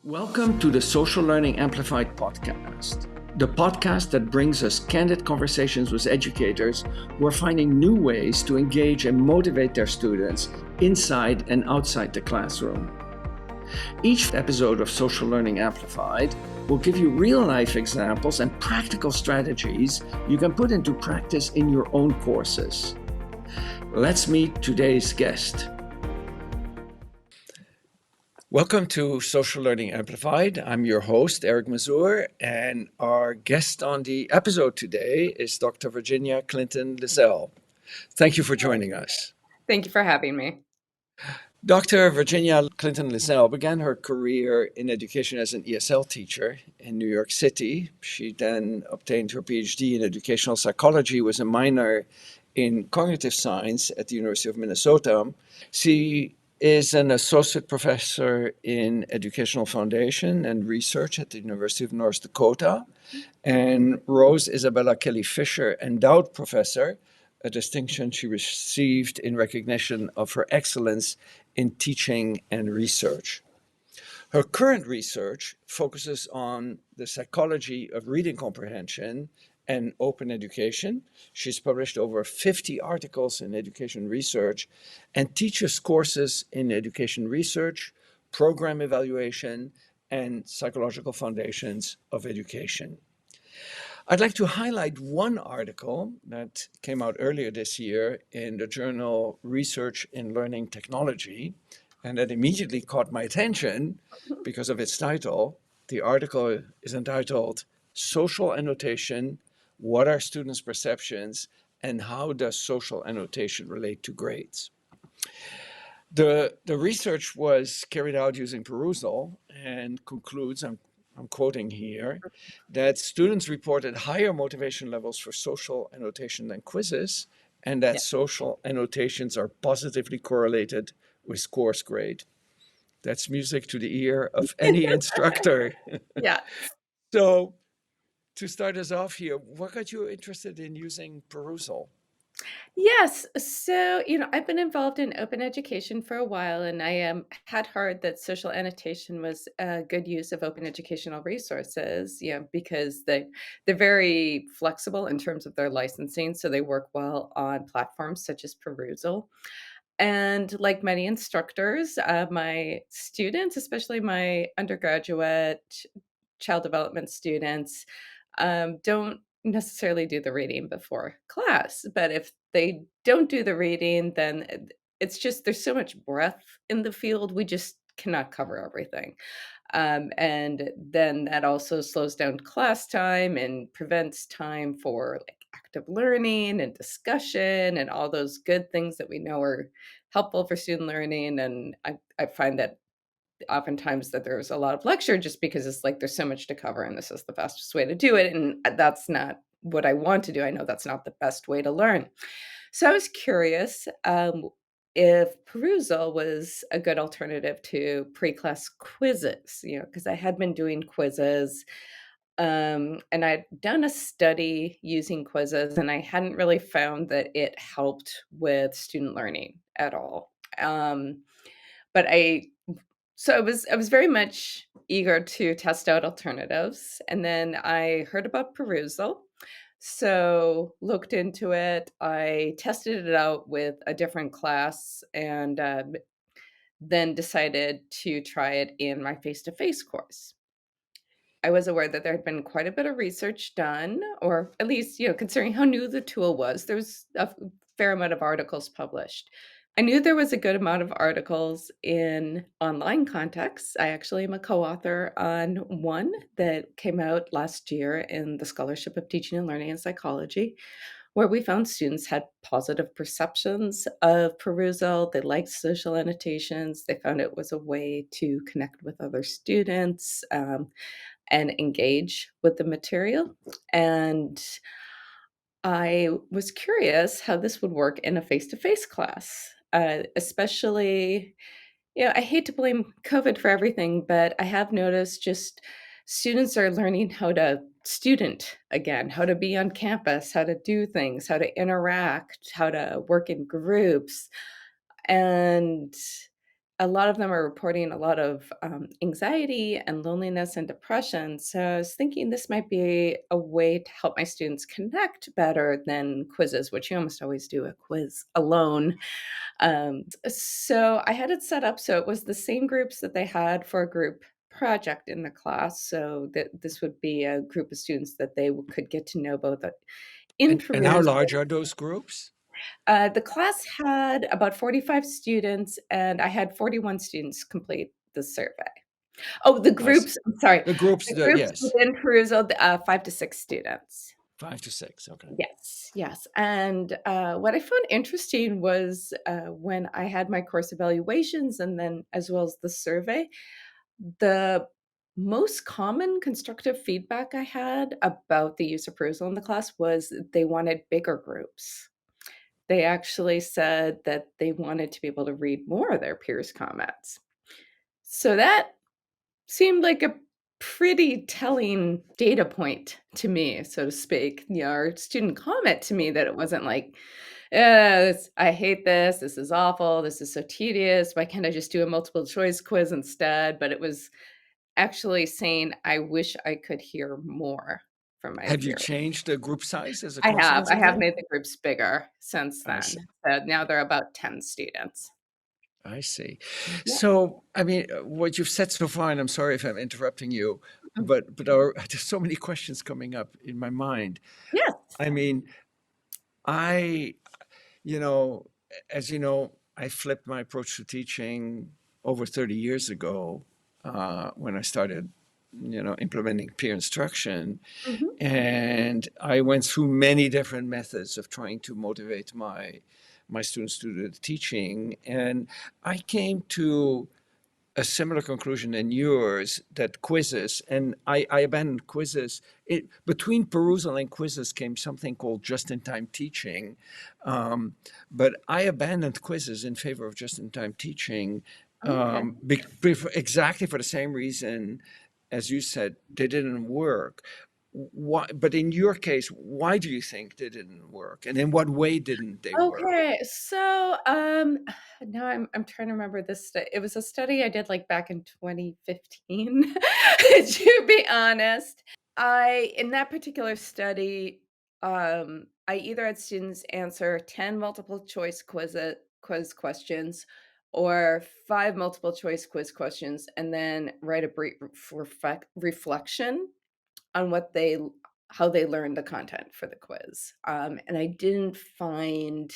Welcome to the Social Learning Amplified podcast, the podcast that brings us candid conversations with educators who are finding new ways to engage and motivate their students inside and outside the classroom. Each episode of Social Learning Amplified will give you real-life examples and practical strategies you can put into practice in your own courses. Let's meet today's guest. Welcome to Social Learning Amplified. I'm your host, Eric Mazur, and our guest on the episode today is Dr. Virginia Clinton-Lisell. Thank you for joining us. Thank you for having me. Dr. Virginia Clinton-Lisell began her career in education as an ESL teacher in New York City. She then obtained her PhD in educational psychology with a minor in cognitive science at the University of Minnesota. She is an associate professor in educational foundation and research at the University of North Dakota, and Rose Isabella Kelly Fisher Endowed Professor, a distinction she received in recognition of her excellence in teaching and research. Her current research focuses on the psychology of reading comprehension and open education. She's published over 50 articles in education research and teaches courses in education research, program evaluation, and psychological foundations of education. I'd like to highlight one article that came out earlier this year in the journal Research in Learning Technology, and that immediately caught my attention because of its title. The article is entitled Social Annotation: What are students' perceptions and how does social annotation relate to grades? The research was carried out using Perusall and concludes, I'm quoting here, that students reported higher motivation levels for social annotation than quizzes, and that social annotations are positively correlated with course grade. That's music to the ear of any instructor. Yeah. So, to start us off here, what got you interested in using Perusall? Yes. So, I've been involved in open education for a while, and I had heard that social annotation was a good use of open educational resources, because they're very flexible in terms of their licensing, so they work well on platforms such as Perusal. And like many instructors, my students, especially my undergraduate child development students, don't necessarily do the reading before class. But if they don't do the reading, then it's just there's so much breadth in the field. We just cannot cover everything. And then that also slows down class time and prevents time for like active learning and discussion and all those good things that we know are helpful for student learning. And I find that oftentimes that there's a lot of lecture just because it's like there's so much to cover and this is the fastest way to do it, and that's not what I want to do. I know that's not the best way to learn. So I was curious if Perusal was a good alternative to pre-class quizzes, because I had been doing quizzes, and I'd done a study using quizzes, and I hadn't really found that it helped with student learning at all. But I was very much eager to test out alternatives, and then I heard about Perusal, so looked into it. I tested it out with a different class, and then decided to try it in my face-to-face course. I was aware that there had been quite a bit of research done, or at least, considering how new the tool was, there was a fair amount of articles published. I knew there was a good amount of articles in online contexts. I actually am a co-author on one that came out last year in the Scholarship of Teaching and Learning in Psychology, where we found students had positive perceptions of Perusal. They liked social annotations. They found it was a way to connect with other students. And engage with the material. And I was curious how this would work in a face-to-face class, especially, I hate to blame COVID for everything, but I have noticed just students are learning how to student again, how to be on campus, how to do things, how to interact, how to work in groups. And a lot of them are reporting a lot of anxiety and loneliness and depression. So I was thinking this might be a way to help my students connect better than quizzes, which you almost always do a quiz alone. So I had it set up so it was the same groups that they had for a group project in the class. So that this would be a group of students that they could get to know both in And how Peru. large are those groups? The class had about 45 students, and I had 41 students complete the survey. Oh, the I see. groups, I'm sorry. The groups, The groups yes, within Perusal, 5 to 6 students. 5 to 6. Okay. Yes, yes, and, what I found interesting was, when I had my course evaluations and then as well as the survey, the most common constructive feedback I had about the use of Perusal in the class was they wanted bigger groups. They actually said that they wanted to be able to read more of their peers' comments. So that seemed like a pretty telling data point to me, so to speak. Our student comment to me that it wasn't like, I hate this. This is awful. This is so tedious. Why can't I just do a multiple choice quiz instead? But it was actually saying, I wish I could hear more from my Have you peers. changed the group size as a I have. consequence I of have that? made the groups bigger since I then. see. So now they're about 10 students. I see. Yeah. So, I mean, what you've said so far, and I'm sorry if I'm interrupting you, Mhm. but there's so many questions coming up in my mind. Yes. I mean, I, you know, as you know, I flipped my approach to teaching over 30 years ago when I started, implementing peer instruction. Mhm. And I went through many different methods of trying to motivate my students to do the teaching. And I came to a similar conclusion than yours that quizzes, and I abandoned quizzes. Between perusal and quizzes came something called just-in-time teaching. Um, but I abandoned quizzes in favor of just-in-time teaching Okay. exactly for the same reason as you said, they didn't work. Why, but in your case, why do you think they didn't work? And in what way didn't they work? Okay, so, now I'm trying to remember this it was a study I did, like, back in 2015, to be honest. I in that particular study, I either had students answer 10 multiple choice quiz questions or 5 multiple choice quiz questions, and then write a brief reflection on how they learned the content for the quiz. And I didn't find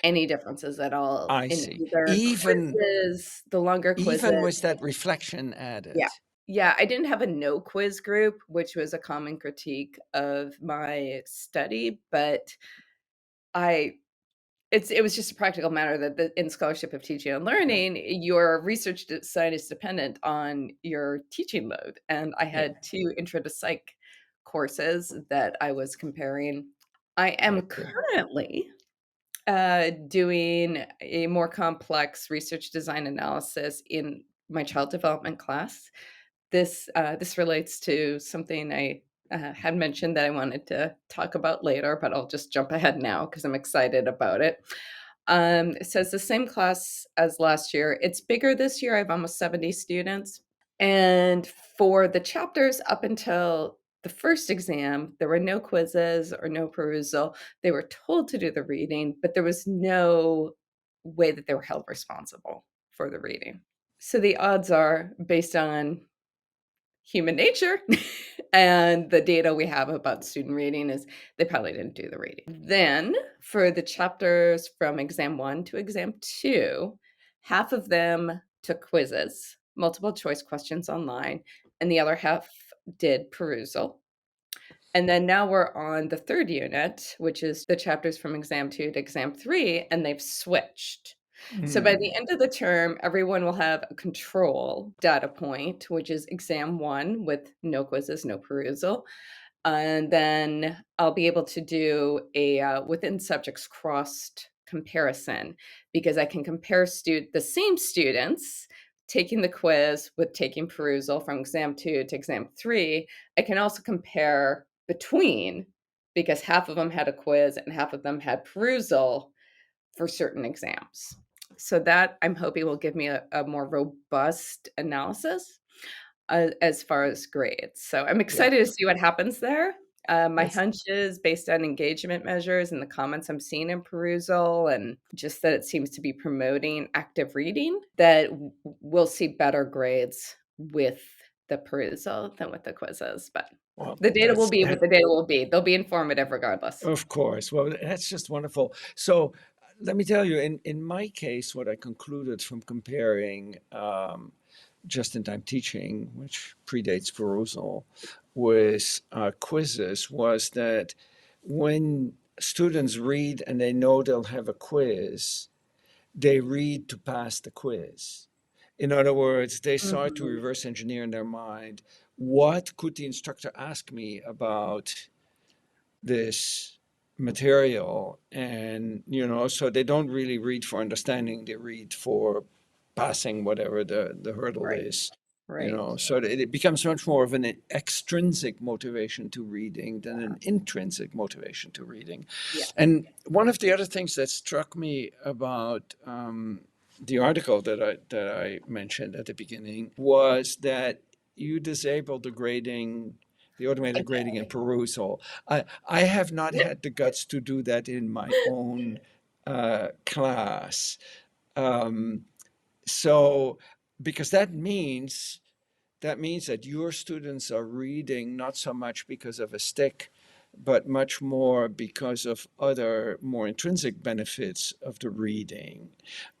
any differences at all I in see. either Even quizzes, the longer even quizzes. with that reflection Yeah. added. Yeah, I didn't have a no quiz group, which was a common critique of my study, but I it was just a practical matter that in scholarship of teaching and Yeah, learning, your research design is dependent on your teaching load, and I yeah, had 2 intro to psych courses that I was comparing. I I am see. currently, doing a more complex research design analysis in my child development class. This relates to something I, had mentioned that I wanted to talk about later, but I'll just jump ahead now because 'cause I'm excited about it. So it's the same class as last year. It's bigger this year, I have almost 70 students, and for the chapters up until the first exam, there were no quizzes or no perusal. They were told to do the reading, but there was no way that they were held responsible for the reading. So the odds are based on human nature and the data we have about student reading is they probably didn't do the reading. Then for the chapters from exam 1 to exam 2, half of them took quizzes, multiple choice questions online, and the other half did perusal. And then now we're on the 3rd unit, which is the chapters from exam 2 to exam 3, and they've switched. So by the Mm, end of the term, everyone will have a control data point, which is exam 1 with no quizzes, no perusal. And then I'll be able to do a within subjects crossed comparison because I can compare the same students taking the quiz with taking perusal from exam 2 to exam 3. I can also compare between because half of them had a quiz and half of them had perusal for certain exams. So that I'm hoping will give me a more robust analysis as far as grades. So I'm Yeah. excited to see what happens there. My That's hunch is based on engagement measures and the comments I'm seeing in Perusal, and just that it seems to be promoting active reading, that we'll see better grades with the Perusal than with the quizzes. But well, the data will that's be what the data will be. They'll be informative regardless. of course. Well, that's just wonderful. So let me tell you, in my case, what I concluded from comparing just-in-time teaching, which predates Perusal, with quizzes, was that when students read and they know they'll have a quiz, they read to pass the quiz. In other words, they start to Mhm. reverse engineer in their mind, what could the instructor ask me about this material? And so they don't really read for understanding, they read for passing whatever the hurdle Right, is. right. So it becomes much more of an extrinsic motivation to reading than an intrinsic motivation to reading. Yeah. And one of the other things that struck me about the article that I mentioned at the beginning was that you disabled the automated grading and perusal. I have not had the guts to do that in my own class. Um, so, because that means that your students are reading not so much because of a stick, but much more because of other more intrinsic benefits of the reading.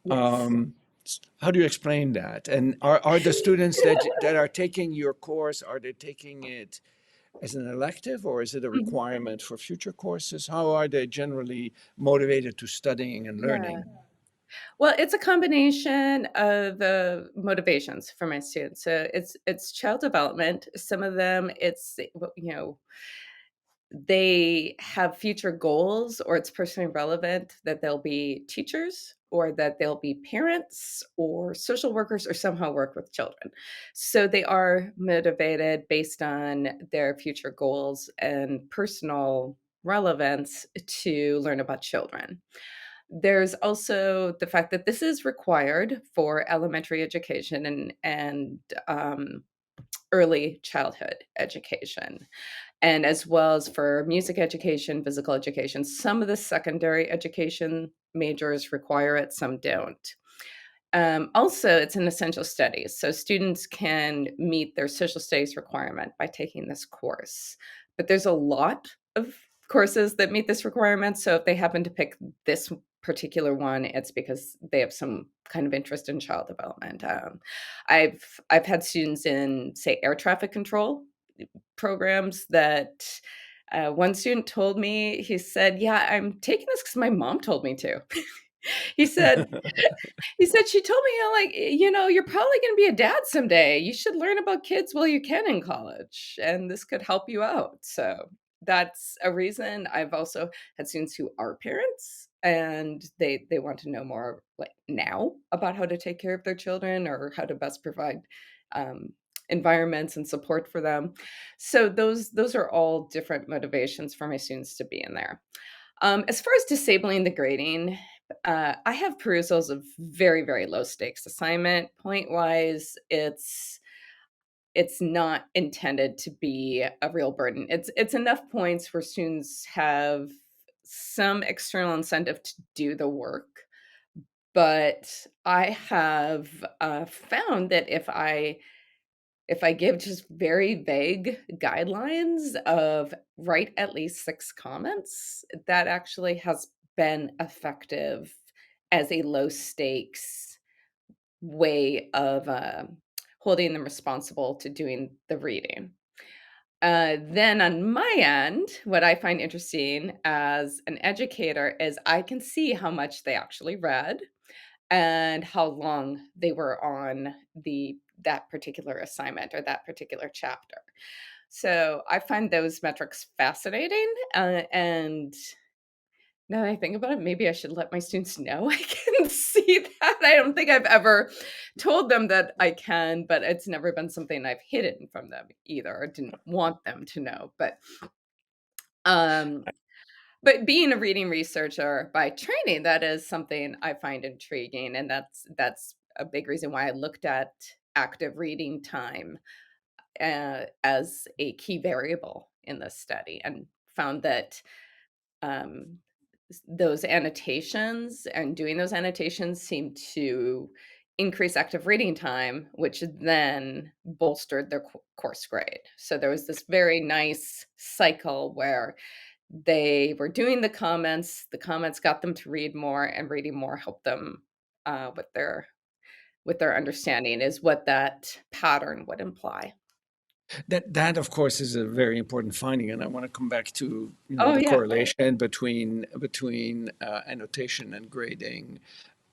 Yes. Um, how do you explain that? And are the students that are taking your course, are they taking it as an elective or is it a Mhm. requirement for future courses? How are they generally motivated to studying and Yeah. learning? Well, it's a combination of, motivations for my students. So it's child development. Some of them, it's, well, they have future goals, or it's personally relevant that they'll be teachers or that they'll be parents or social workers or somehow work with children. So they are motivated based on their future goals and personal relevance to learn about children. There's also the fact that this is required for elementary education and early childhood education, and as well as for music education, physical education. Some of the secondary education majors require it, some don't. Also, it's an essential study, so students can meet their social studies requirement by taking this course. But there's a lot of courses that meet this requirement, so if they happen to pick this particular one, it's because they have some kind of interest in child development. I've had students in, say, air traffic control programs that one student told me, he said, "Yeah, I'm taking this because my mom told me to." He said, "She told me, you're probably gonna be a dad someday. You should learn about kids while you can in college, and this could help you out." So, that's a reason. I've also had students who are parents, and they want to know more, like, now about how to take care of their children or how to best provide, um, environments and support for them. So those are all different motivations for my students to be in there. As far as disabling the grading, I have perusals of very, very low stakes assignment. Point wise, it's not intended to be a real burden. It's enough points where students have some external incentive to do the work. But I have found that if I give just very vague guidelines of write at least 6 comments, that actually has been effective as a low stakes way of, holding them responsible to doing the reading. Then on my end, what I find interesting as an educator is I can see how much they actually read and how long they were on that particular assignment or that particular chapter. So I find those metrics fascinating, and now that I think about it, maybe I should let my students know I can see that. I don't think I've ever told them that I can, but it's never been something I've hidden from them either, or didn't want them to know. But um, But being a reading researcher by training, that is something I find intriguing, and that's a big reason why I looked at active reading time, as a key variable in this study and found that, um, those annotations and doing those annotations seemed to increase active reading time, which then bolstered their course grade. So there was this very nice cycle where they were doing the comments got them to read more, and reading more helped them, with their understanding is what that pattern would imply. That of course is a very important finding, and I want to come back to Oh, the yeah. correlation between annotation and grading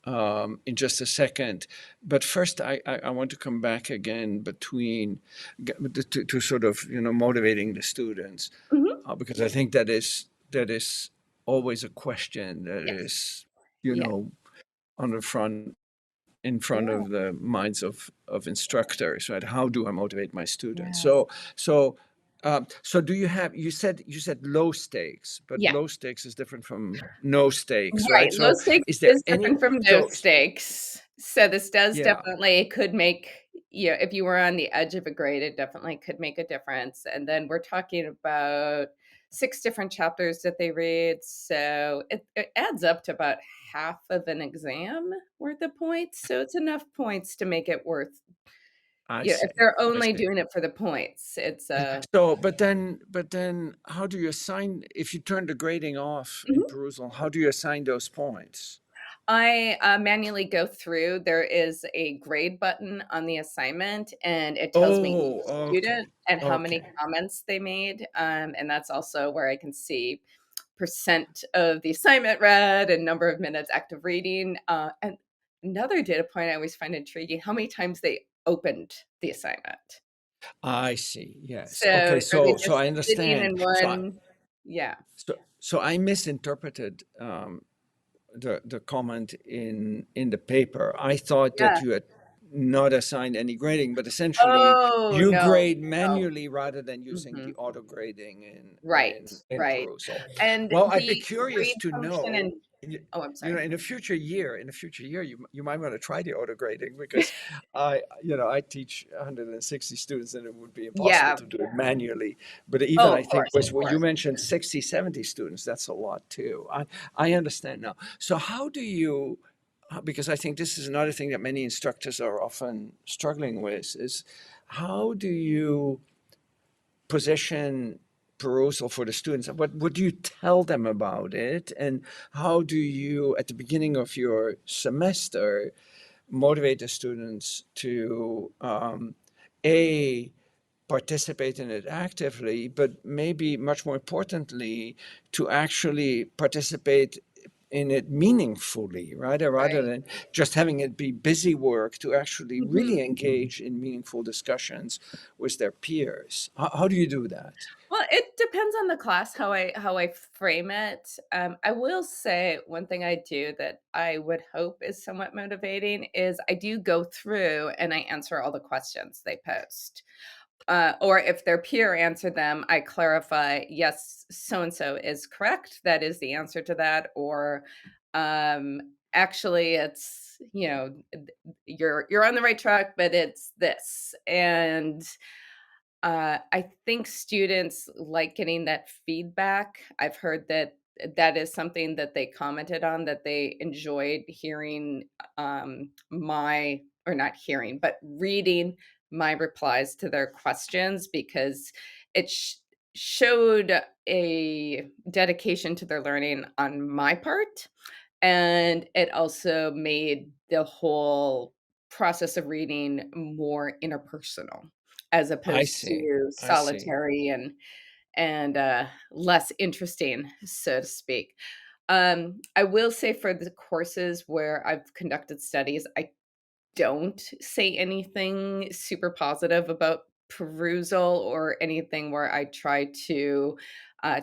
in just a second. But first, I want to come back again to sort of motivating the students, Mhm. because I think that is always a question that Yes. is Yeah. on the front in front Yeah. of the minds of instructors, right? How do I motivate my students? Yeah. So do you said low stakes, but Yeah. low stakes is different from no stakes, Right, right? low So stakes is there is any different from no so stakes. So this does yeah, definitely could make if you were on the edge of a grade, it definitely could make a difference, and then we're talking about 6 different chapters that they read, so it adds up to about half of an exam worth of points, so it's enough points to make it worth I if see. they're I only see. doing it for the points, it's, So, but then, how do you assign if you turn the grading off in mhm. Perusal? How do you assign those points? I, manually go through. There is a grade button on the assignment, and it tells me Oh, each student okay, and how many okay. comments they made, and that's also where I can see percent of the assignment read and number of minutes active reading, and another data point I always find intriguing, how many times they opened the assignment. I see. Yes. So, Okay. are they So just I sitting understand. in one. Yeah. So I misinterpreted the comment in the paper. I thought Yeah. that you had not assigned any grading, but essentially Oh, you no, grade no. manually rather than using the Mhm. auto grading Right, in right. Perusal. And Well, I'd be the curious grade to function and know. oh, I'm sorry. In a future year, you might want to try the auto grading because I teach 160 students and it would be impossible Yeah. to do it manually. But even Oh, I of think course, of well, you course. mentioned 60, 70 students. That's a lot too. I understand now. So how do you, because I think this is another thing that many instructors are often struggling with, is how do you position perusal for the students? What do you tell them about it? And how do you, at the beginning of your semester, motivate the students to, A, participate in it actively, but maybe much more importantly, to actually participate in it meaningfully, right? Or rather Right. than just having it be busy work, to actually Mhm. really engage in meaningful discussions with their peers. How do you do that? Well, it depends on the class how I frame it. I will say one thing I do that I would hope is somewhat motivating is I do go through and I answer all the questions they post. Or if their peer answered them, I clarify, yes, so and so is correct. That is the answer to that. Or actually it's, you're on the right track, but it's this. And I think students like getting that feedback. I've heard that that is something that they commented on, that they enjoyed hearing, my or not hearing, but reading my replies to their questions because it showed a dedication to their learning on my part, and it also made the whole process of reading more interpersonal as I opposed see. to I see. solitary and less interesting, so to speak. I will say for the courses where I've conducted studies, I don't say anything super positive about perusal or anything where I try to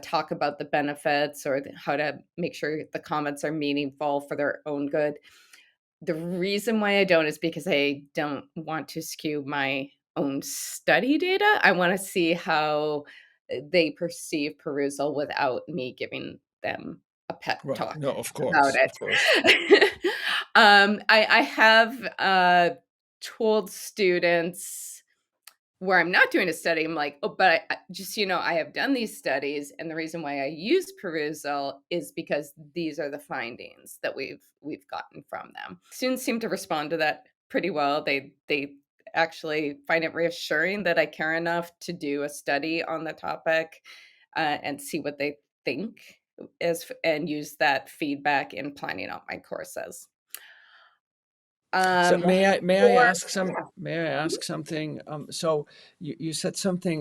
talk about the benefits or how to make sure the comments are meaningful for their own good. The reason why I don't is because I don't want to skew my own study data. I wanna see how they perceive perusal without me giving them a pep Right. talk No, of about course, of course. it. I have told students where I'm not doing a study, I'm like, "Oh, but just so you know, I have done these studies, and the reason why I use Perusal is because these are the findings that we've gotten from them." Students seem to respond to that pretty well. They actually find it reassuring that I care enough to do a study on the topic, and see what they think and use that feedback in planning out my courses. So Um, may I for ask some Yeah. may I Mhm, ask something? So you said something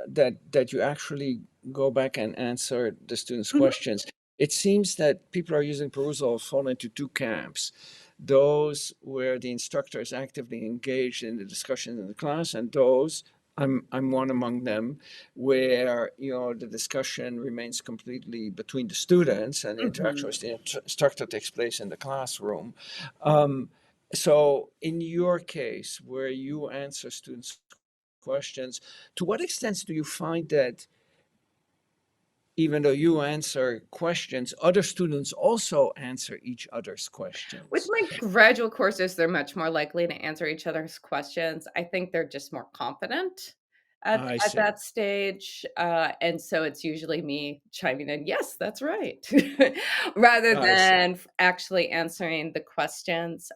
that you actually go back and answer the students' mhm, questions. It seems that people are using Perusal fall into two camps: those where the instructor is actively engaged in the discussion in the class, and those, I'm one among them, where the discussion remains completely between the students and the interaction mhm. with the instructor takes place in the classroom. Um, so, in your case, where you answer students' questions, to what extent do you find that even though you answer questions, other students also answer each other's With questions? my graduate courses, they're much more likely to answer each other's questions. I think they're just more confident I at see. that stage, and so it's usually me chiming in, "Yes, that's right," rather I see. than actually answering the questions.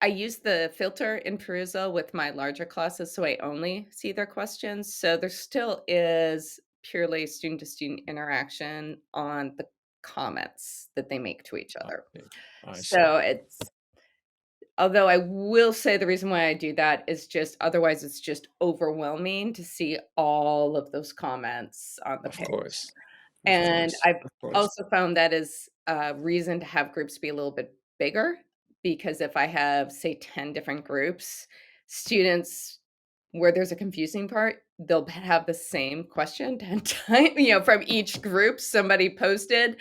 I use the filter in Perusal with my larger classes, so I only see their questions. So there still is purely student to student interaction on the comments that they make to each I other. see. I see. So it's although I will say the reason why I do that is just otherwise it's just overwhelming to see all of those comments on the Of page. course. Of And course. I've Of course. also found that is a reason to have groups be a little bit bigger, because if I have, say, 10 different groups, students where there's a confusing part, they'll have the same question 10 times, from each group somebody posted,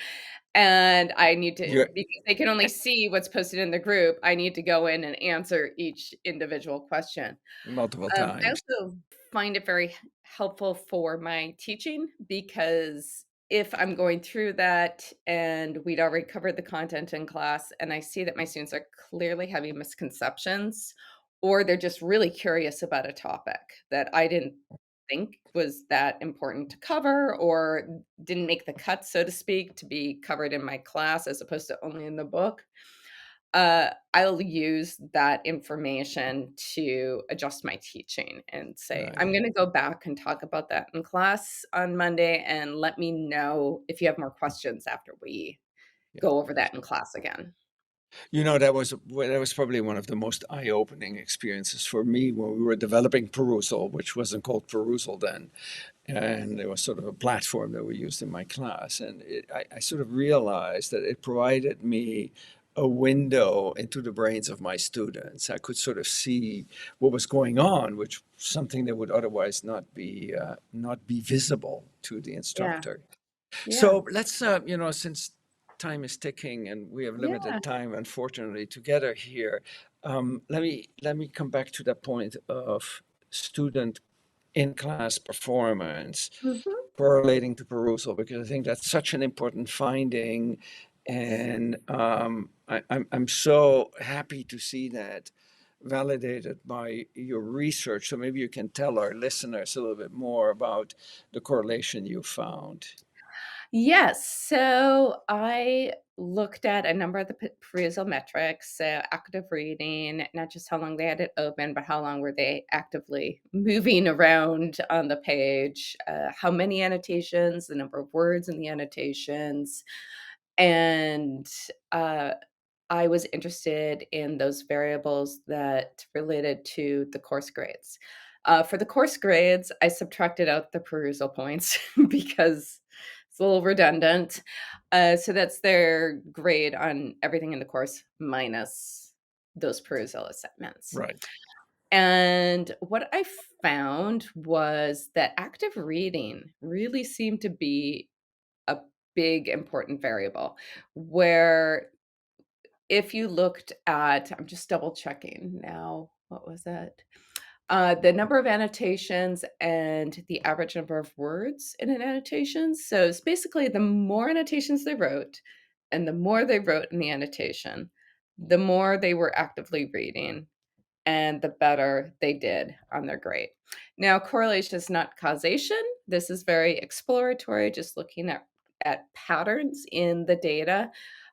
and I need to You're because they can only see what's posted in the group, I need to go in and answer each individual question. multiple I times. also find it very helpful for my teaching because if I'm going through that and we'd already covered the content in class and I see that my students are clearly having misconceptions or they're just really curious about a topic that I didn't think was that important to cover or didn't make the cut, so to speak, to be covered in my class as opposed to only in the book. I'll use that information to adjust my teaching and say, Right. "I'm gonna go back and talk about that in class on Monday, and let me know if you have more questions after we Yeah. go over that in class again." That was probably one of the most eye-opening experiences for me when we were developing Perusal, which wasn't called Perusal then, and it was sort of a platform that we used in my class, and I sort of realized that it provided me a window into the brains of my students. I could sort of see what was going on, which something that would otherwise not be visible to the Yeah, instructor. yeah, So let's, since time is ticking and we have yeah. limited time, unfortunately, together here, let me come back to that point of student in-class performance Mhm. correlating to perusal, because I think that's such an important finding, and I'm so happy to see that validated by your research. So maybe you can tell our listeners a little bit more about the correlation you found. Yes, so I looked at a number of the perusal metrics, so active reading, not just how long they had it open, but how long were they actively moving around on the page, how many annotations, the number of words in the annotations, and uh, I was interested in those variables that related to the course grades. For the course grades, I subtracted out the perusal points because it's a little redundant. So that's their grade on everything in the course minus those perusal assignments. Right. And what I found was that active reading really seemed to be a big important variable where if you looked at I'm just double checking now, what was it? The number of annotations and the average number of words in an annotation. So it's basically the more annotations they wrote and the more they wrote in the annotation, the more they were actively reading and the better they did on their grade. Now, correlation is not causation. This is very exploratory, just looking at patterns in the data.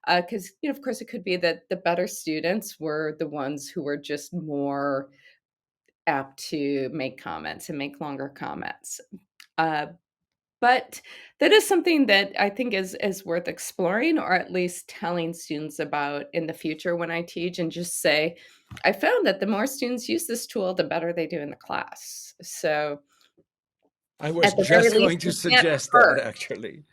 Because, of course, it could be that the better students were the ones who were just more apt to make comments and make longer comments. Uh, but that is something that I think is worth exploring, or at least telling students about in the future when I teach, and just say, I found that the more students use this tool, the better they do in the class. So I was at the very just least, going to it can't suggest that, hurt. actually.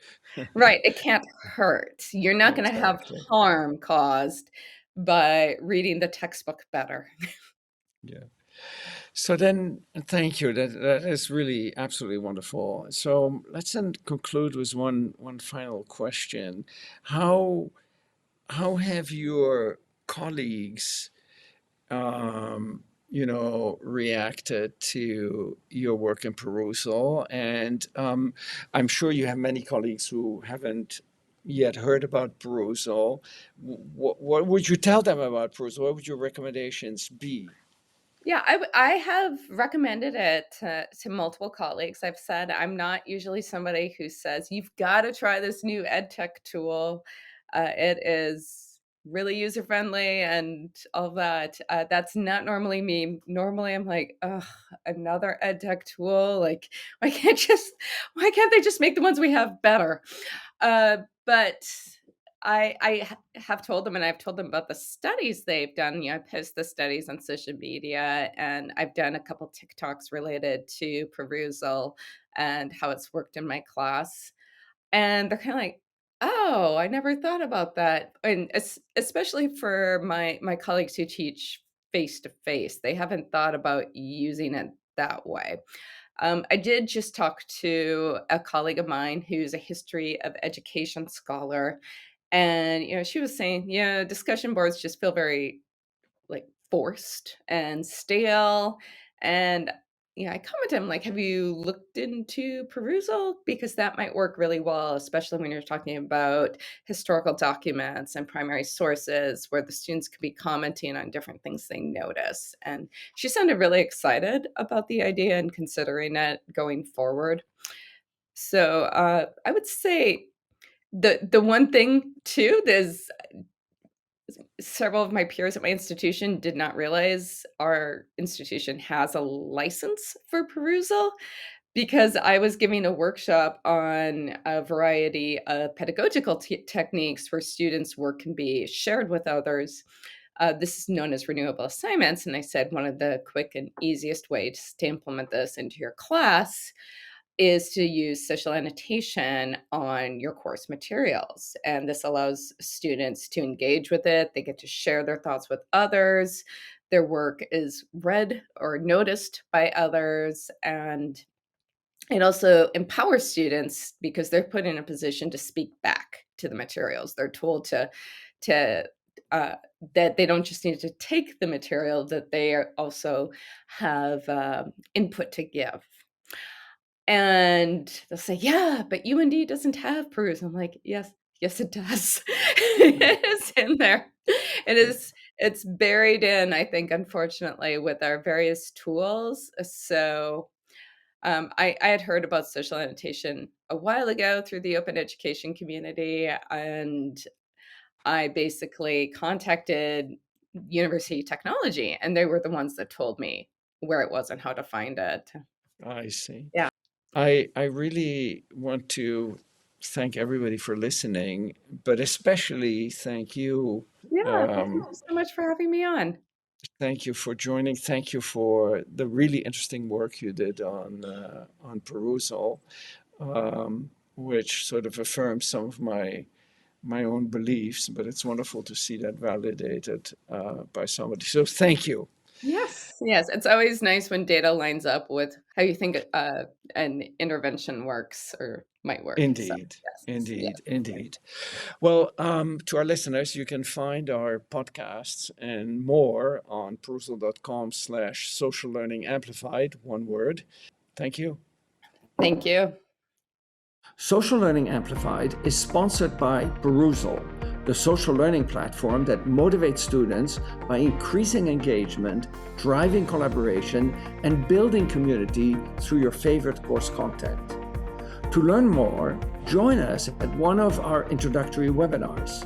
Right, it can't hurt. You're not gonna have Exactly. harm caused by reading the textbook better. Yeah. So then, thank you. That is really absolutely wonderful. So let's then conclude with one final question. How how have your colleagues, reacted to your work in Perusal? And I'm sure you have many colleagues who haven't yet heard about Perusal. What would you tell them about Perusal? What would your recommendations be? Yeah, I have recommended it to multiple colleagues. I've said I'm not usually somebody who says, "You've gotta try this new ed tech tool. It is really user friendly," and all that. That's not normally me. Normally, I'm like, "Ugh, another ed tech tool? Like, why can't they just make the ones we have better?" But have told them, and I've told them about the studies they've done. I post the studies on social media, and I've done a couple TikToks related to Perusal and how it's worked in my class. And they're kind of like, "Oh, I never thought about that." And especially for my colleagues who teach face to face, they haven't thought about using it that way. I did just talk to a colleague of mine who's a history of education scholar, and she was saying, discussion boards just feel very like forced and stale. And I commented, I'm like, have you looked into Perusal? Because that might work really well, especially when you're talking about historical documents and primary sources where the students could be commenting on different things they notice. And she sounded really excited about the idea and considering it going forward. So I would say the one thing too is several of my peers at my institution did not realize our institution has a license for Perusal, because I was giving a workshop on a variety of pedagogical techniques where students' work can be shared with others. This is known as renewable assignments. And I said one of the quick and easiest ways to implement this into your class is to use social annotation on your course materials. And this allows students to engage with it. They get to share their thoughts with others. Their work is read or noticed by others. And it also empowers students because they're put in a position to speak back to the materials. They're told to uh, that they don't just need to take the material, that they also have input to give. And they'll say, "Yeah, but UND doesn't have Peruse." I'm like, "Yes, yes, it does. It is in there. It Yeah. is it's buried in, I think, unfortunately, with our various tools." So, I had heard about social annotation a while ago through the open education community, and I basically contacted University Technology, and they were the ones that told me where it was and how to find it. I see. Yeah. I really want to thank everybody for listening, but especially thank you. Yeah, thank Um, you so much for having me on. Thank you for joining. Thank you for the really interesting work you did on Perusal, which sort of affirms some of my own beliefs. But it's wonderful to see that validated by somebody. So thank you. Yes. Yes, it's always nice when data lines up with how you think, an intervention works or might work, so, Indeed, yes, yeah. indeed, indeed. Well, to our listeners, you can find our podcasts and more on perusal.com/social learning amplified, one word. Thank you. Thank you. Social Learning Amplified is sponsored by Perusal, the social learning platform that motivates students by increasing engagement, driving collaboration, and building community through your favorite course content. To learn more, join us at one of our introductory webinars.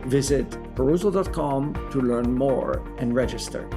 Visit perusal.com to learn more and register.